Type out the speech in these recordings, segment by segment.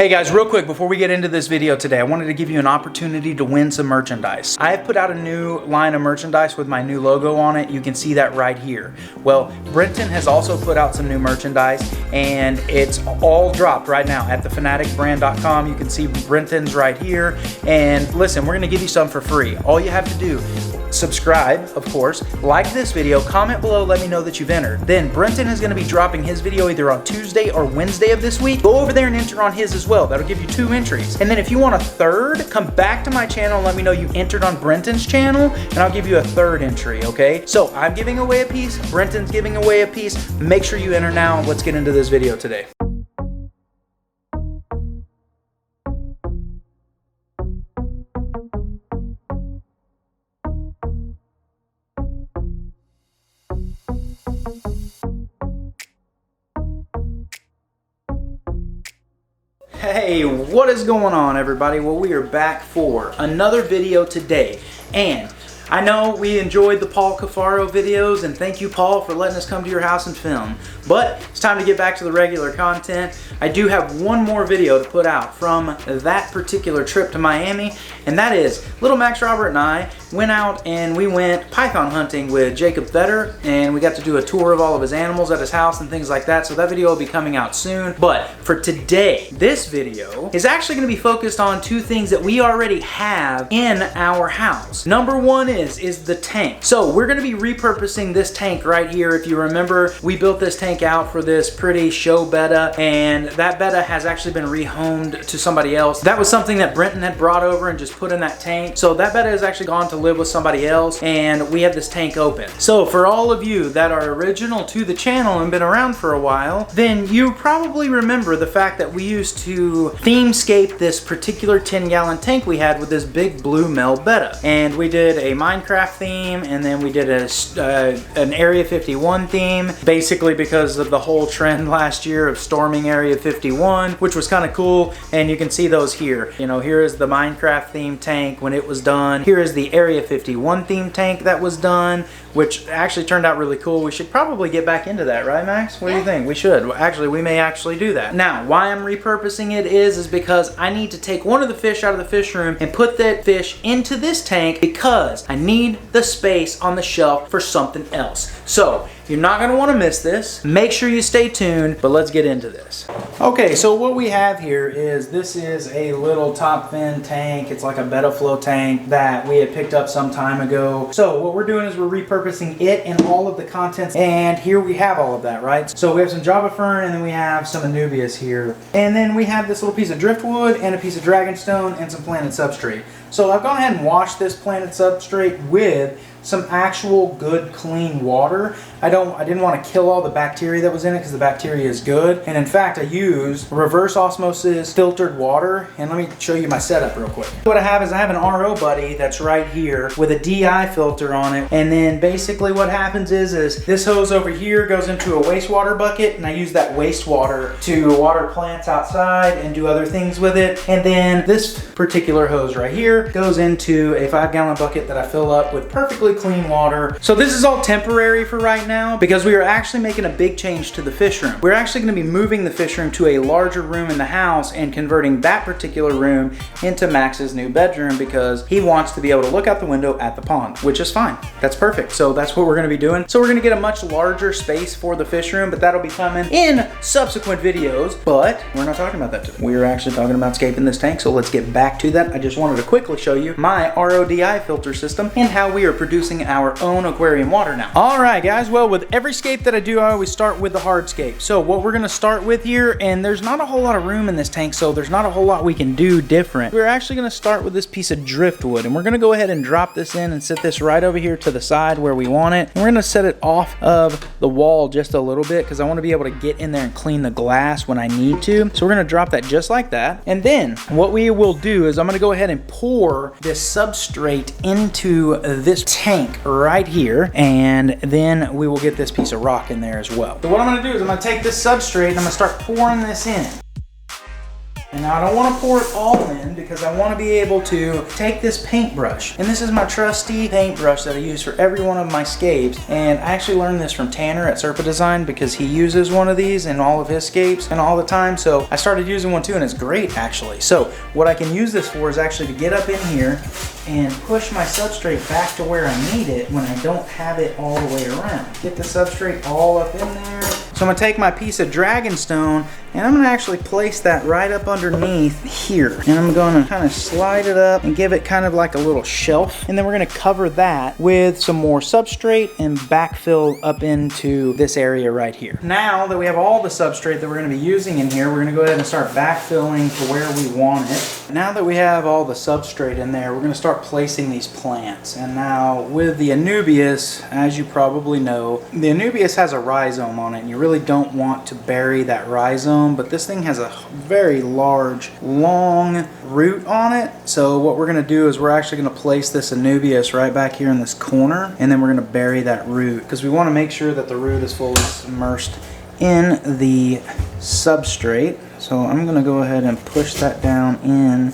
Hey guys, real quick before we get into this video today, I wanted to give you an opportunity to win some merchandise. I have put out a new line of merchandise with my new logo on it. You can see that right here. Well, Brenton has also put out some new merchandise and it's all dropped right now at theFanaticBrand.com. You can see Brenton's right here. And listen, we're gonna give you some for free. All you have to do, subscribe, of course, like this video, comment below, let me know that you've entered. Then Brenton is gonna be dropping his video either on Tuesday or Wednesday of this week. Go over there and enter on his as well. That'll give you 2 entries. And then if you want a third, come back to my channel and let me know you entered on Brenton's channel and I'll give you a 3rd entry, okay? So I'm giving away a piece, Brenton's giving away a piece. Make sure you enter now. Let's get into this video today. Hey, what is going on everybody? Well, we are back for another video today, and I know we enjoyed the Cuffaro videos, and thank you, Paul, for letting us come to your house and film. But it's time to get back to the regular content. I do have one more video to put out from that particular trip to Miami, and that is little Max Robert and I went out and we went python hunting with Jacob Betta, and we got to do a tour of all of his animals at his house and things like that. So that video will be coming out soon. But for today, this video is actually going to be focused on 2 things that we already have in our house. Number 1 is the tank. So we're going to be repurposing this tank right here. If you remember, we built this tank out for this pretty show Betta, and that Betta has actually been rehomed to somebody else. That was something that Brenton had brought over and just put in that tank. So that Betta has actually gone to live with somebody else, and we have this tank open. So for all of you that are original to the channel and been around for a while, then you probably remember the fact that we used to themescape this particular 10-gallon tank we had with this big blue male Betta. And we did a Minecraft theme, and then we did an Area 51 theme, basically because of the whole trend last year of storming Area 51, which was kind of cool. And you can see those here. You know, here is the Minecraft theme tank when it was done. Here is the Area 51 theme tank that was done, which actually turned out really cool. We should probably get back into that, right, Max? What do you think? We should. Actually, we may actually do that. Now, why I'm repurposing it is because I need to take one of the fish out of the fish room and put that fish into this tank because I need the space on the shelf for something else. So, you're not going to want to miss this. Make sure you stay tuned, but let's get into this. Okay, so what we have here is, this is a little top fin tank. It's like a Betta flow tank that we had picked up some time ago. So what we're doing is we're repurposing it and all of the contents, and here we have all of that, right? So we have some Java fern, and then we have some Anubias here. And then we have this little piece of driftwood and a piece of dragonstone and some planted substrate. So I've gone ahead and washed this planted substrate with some actual good clean water. I didn't want to kill all the bacteria that was in it because the bacteria is good. And in fact, I used reverse osmosis filtered water. And let me show you my setup real quick. What I have is I have an RO buddy that's right here with a DI filter on it. And then basically what happens is this hose over here goes into a wastewater bucket, and I use that wastewater to water plants outside and do other things with it. And then this particular hose right here goes into a 5-gallon bucket that I fill up with perfectly clean water. So this is all temporary for right now because we are actually making a big change to the fish room. We're actually going to be moving the fish room to a larger room in the house and converting that particular room into Max's new bedroom because he wants to be able to look out the window at the pond, which is fine. That's perfect. So that's what we're going to be doing. So we're going to get a much larger space for the fish room, but that'll be coming in subsequent videos. But we're not talking about that today. We're actually talking about scaping this tank. So let's get back to that. I just wanted to quickly show you my RODI filter system and how we are producing our own aquarium water now. All right, guys. Well, with every scape that I do, I always start with the hardscape. So what we're going to start with here, and there's not a whole lot of room in this tank, so there's not a whole lot we can do different. We're actually going to start with this piece of driftwood, and we're going to go ahead and drop this in and set this right over here to the side where we want it. And we're going to set it off of the wall just a little bit because I want to be able to get in there and clean the glass when I need to. So we're going to drop that just like that. And then what we will do is I'm going to go ahead and pour this substrate into this tank right here, and then we will get this piece of rock in there as well. So what I'm going to do is I'm going to take this substrate and I'm going to start pouring this in. And now I don't want to pour it all in because I want to be able to take this paintbrush. And this is my trusty paintbrush that I use for every one of my scapes. And I actually learned this from Tanner at Serpa Design because he uses one of these in all of his scapes and all the time. So I started using one too, and it's great actually. So what I can use this for is actually to get up in here and push my substrate back to where I need it when I don't have it all the way around. Get the substrate all up in there. So I'm gonna take my piece of dragonstone and I'm gonna actually place that right up underneath here. And I'm gonna kind of slide it up and give it kind of like a little shelf. And then we're gonna cover that with some more substrate and backfill up into this area right here. Now that we have all the substrate that we're gonna be using in here, we're gonna go ahead and start backfilling to where we want it. Now that we have all the substrate in there, we're gonna start placing these plants. And now with the Anubias, as you probably know, the Anubias has a rhizome on it, and you really don't want to bury that rhizome, but this thing has a very large, long root on it. So what we're gonna do is we're actually gonna place this Anubias right back here in this corner, and then we're gonna bury that root because we wanna make sure that the root is fully immersed in the substrate. So I'm gonna go ahead and push that down in,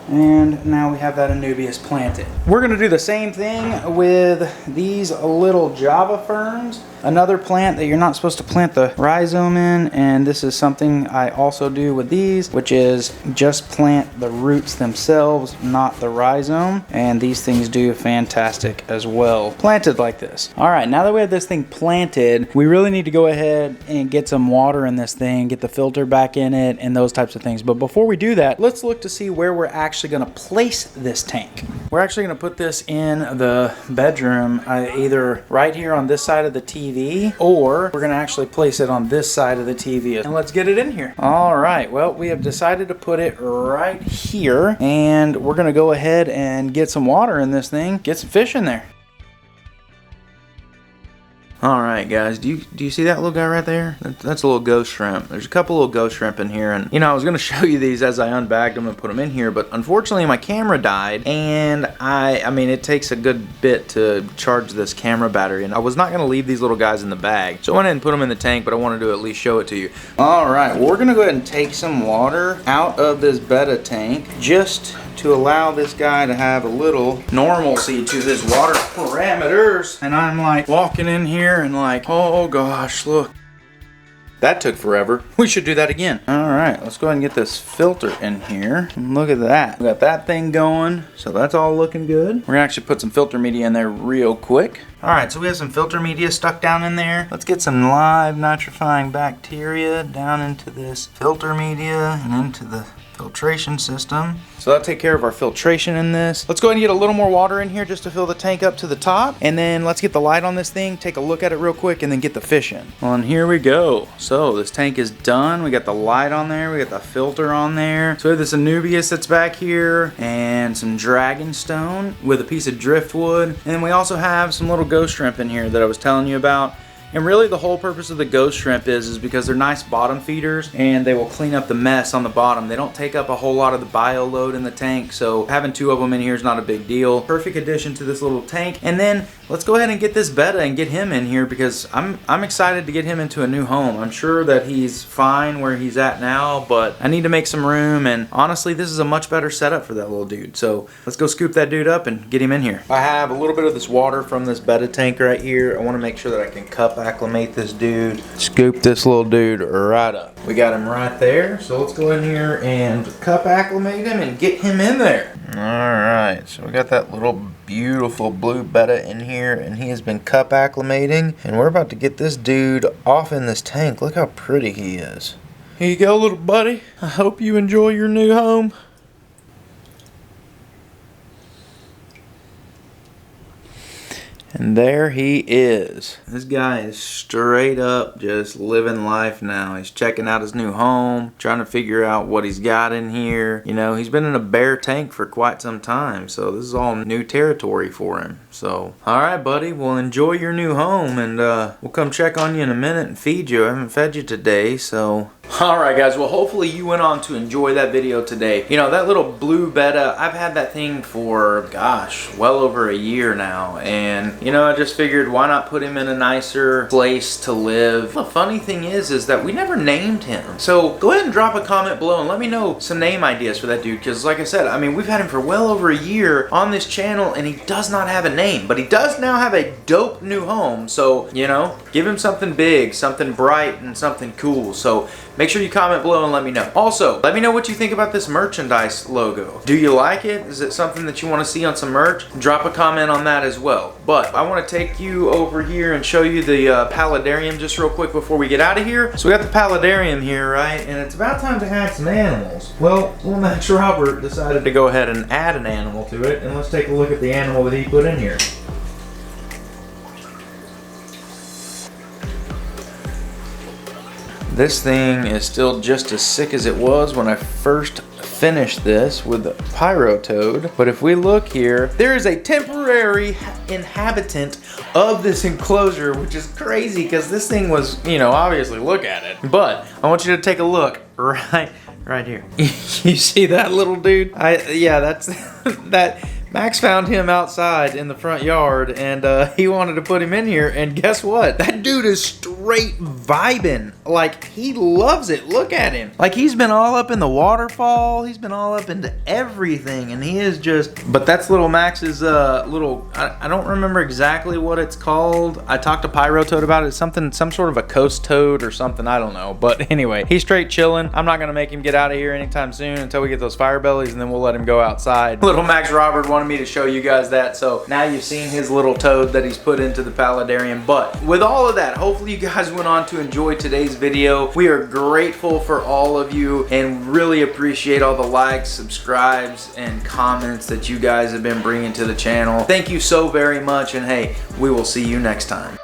and now we have that Anubias planted. We're gonna do the same thing with these little Java ferns. Another plant that you're not supposed to plant the rhizome in, and this is something I also do with these, which is just plant the roots themselves, not the rhizome. And these things do fantastic as well, planted like this. All right, now that we have this thing planted, we really need to go ahead and get some water in this thing, get the filter back in it, and those types of things. But before we do that, let's look to see where we're actually gonna place this tank. We're actually gonna put this in the bedroom, either right here on this side of the TV, or we're gonna actually place it on this side of the TV. And let's get it in here. All right, well, we have decided to put it right here, and we're gonna go ahead and get some water in this thing, get some fish in there. Alright guys, do you see that little guy right there? That's a little ghost shrimp. There's a couple little ghost shrimp in here, and you know, I was going to show you these as I unbagged them and put them in here, but unfortunately my camera died, and I mean it takes a good bit to charge this camera battery, and I was not going to leave these little guys in the bag. So I went ahead and put them in the tank, but I wanted to at least show it to you. Alright, well, we're going to go ahead and take some water out of this Betta tank just to allow this guy to have a little normalcy to his water parameters. And I'm like walking in here and like, oh gosh, look. That took forever. We should do that again. All right, let's go ahead and get this filter in here. And look at that. We got that thing going, so that's all looking good. We're gonna actually put some filter media in there real quick. All right, so we have some filter media stuck down in there. Let's get some live nitrifying bacteria down into this filter media and into the filtration system. So that'll take care of our filtration in this. Let's go ahead and get a little more water in here just to fill the tank up to the top. And then let's get the light on this thing, take a look at it real quick, and then get the fish in. Well, and here we go. So this tank is done. We got the light on there. We got the filter on there. So we have this Anubias that's back here and some dragonstone with a piece of driftwood. And then we also have some little ghost shrimp in here that I was telling you about. And really the whole purpose of the ghost shrimp is because they're nice bottom feeders and they will clean up the mess on the bottom. They don't take up a whole lot of the bio load in the tank, so having two of them in here is not a big deal. Perfect addition to this little tank. And then let's go ahead and get this Betta and get him in here because I'm excited to get him into a new home. I'm sure that he's fine where he's at now, but I need to make some room, and honestly this is a much better setup for that little dude. So let's go scoop that dude up and get him in here. I have a little bit of this water from this Betta tank right here. I want to make sure that I can cup acclimate this dude, scoop this little dude right up. We got him right there, so let's go in here and cup acclimate him and get him in there. Alright, so we got that little beautiful blue Betta in here, and he has been cup acclimating, and we're about to get this dude off in this tank. Look how pretty he is. Here you go, little buddy. I hope you enjoy your new home. And there he is. This guy is straight up just living life now. He's checking out his new home, trying to figure out what he's got in here. You know, he's been in a bare tank for quite some time, so this is all new territory for him. So, alright buddy, well enjoy your new home, and we'll come check on you in a minute and feed you. I haven't fed you today, so Alright guys, well hopefully you went on to enjoy that video today. You know, that little blue Betta, I've had that thing for, gosh, well over a year now. And, you know, I just figured why not put him in a nicer place to live. The funny thing is that we never named him. So go ahead and drop a comment below and let me know some name ideas for that dude. Because like I said, I mean, we've had him for well over a year on this channel and he does not have a name. But he does now have a dope new home. So, you know, give him something big, something bright, and something cool. So make sure you comment below and let me know. Also, let me know what you think about this merchandise logo. Do you like it? Is it something that you want to see on some merch? Drop a comment on that as well. But I want to take you over here and show you the Paludarium just real quick before we get out of here. So we got the Paludarium here, right? And it's about time to add some animals. Well, little Max Robert decided to go ahead and add an animal to it. And let's take a look at the animal that he put in here. This thing is still just as sick as it was when I first finished this with the pyro toad. But if we look here, there is a temporary inhabitant of this enclosure, which is crazy because this thing was, you know, obviously look at it. But I want you to take a look right here. You see that little dude? Yeah, that's that. Max found him outside in the front yard and he wanted to put him in here, and guess what? That dude is straight vibing. Like, he loves it. Look at him. Like, he's been all up in the waterfall. He's been all up into everything, and he is just, but that's little Max's little, I don't remember exactly what it's called. I talked to Pyro Toad about it. It's something, some sort of a coast toad or something, I don't know. But anyway, he's straight chilling. I'm not gonna make him get out of here anytime soon until we get those fire bellies, and then we'll let him go outside. Little Max Robert wanted me to show you guys that, so now you've seen his little toad that he's put into the Paludarium. But with all of that, hopefully you guys went on to enjoy today's video. We are grateful for all of you and really appreciate all the likes, subscribes, and comments that you guys have been bringing to the channel. Thank you so very much, and hey, we will see you next time.